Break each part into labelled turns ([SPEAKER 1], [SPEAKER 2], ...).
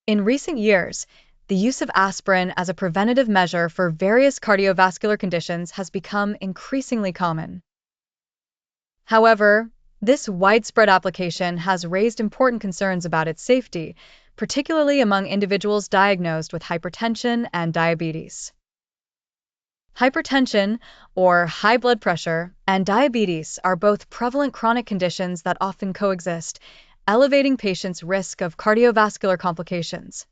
[SPEAKER 1] In recent years, the use of aspirin as a preventative measure for various cardiovascular conditions has become increasingly common. However, this widespread application has raised important concerns about its safety, particularly among individuals diagnosed with hypertension and diabetes. Hypertension, or high blood pressure, and diabetes are both prevalent chronic conditions that often coexist, elevating patients' risk of cardiovascular complications.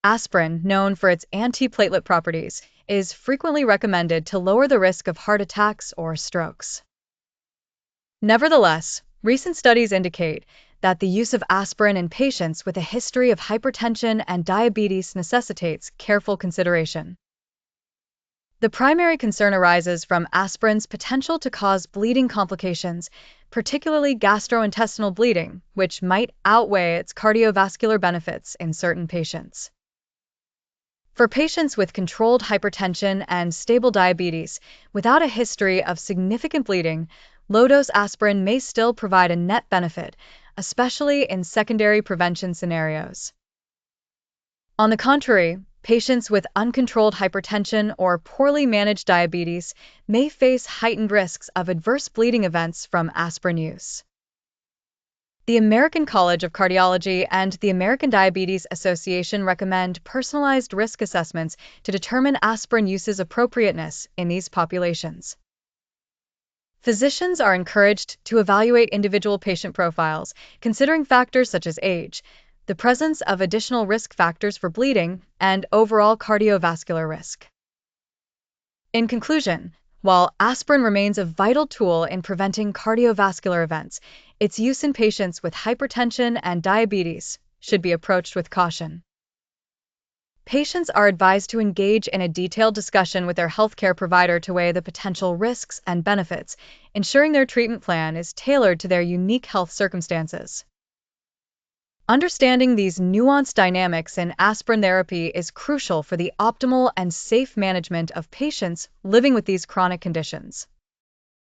[SPEAKER 1] Aspirin, known for its antiplatelet properties, is frequently recommended to lower the risk of heart attacks or strokes. Nevertheless, recent studies indicate that the use of aspirin in patients with a history of hypertension and diabetes necessitates careful consideration. The primary concern arises from aspirin's potential to cause bleeding complications, particularly gastrointestinal bleeding, which might outweigh its cardiovascular benefits in certain patients. For patients with controlled hypertension and stable diabetes without a history of significant bleeding, low-dose aspirin may still provide a net benefit, especially in secondary prevention scenarios. On the contrary, patients with uncontrolled hypertension or poorly managed diabetes may face heightened risks of adverse bleeding events from aspirin use. The American College of Cardiology and the American Diabetes Association recommend personalized risk assessments to determine aspirin use's appropriateness in these populations. Physicians are encouraged to evaluate individual patient profiles, considering factors such as age, the presence of additional risk factors for bleeding, and overall cardiovascular risk. In conclusion, while aspirin remains a vital tool in preventing cardiovascular events, its use in patients with hypertension and diabetes should be approached with caution. Patients are advised to engage in a detailed discussion with their healthcare provider to weigh the potential risks and benefits, ensuring their treatment plan is tailored to their unique health circumstances. Understanding these nuanced dynamics in aspirin therapy is crucial for the optimal and safe management of patients living with these chronic conditions.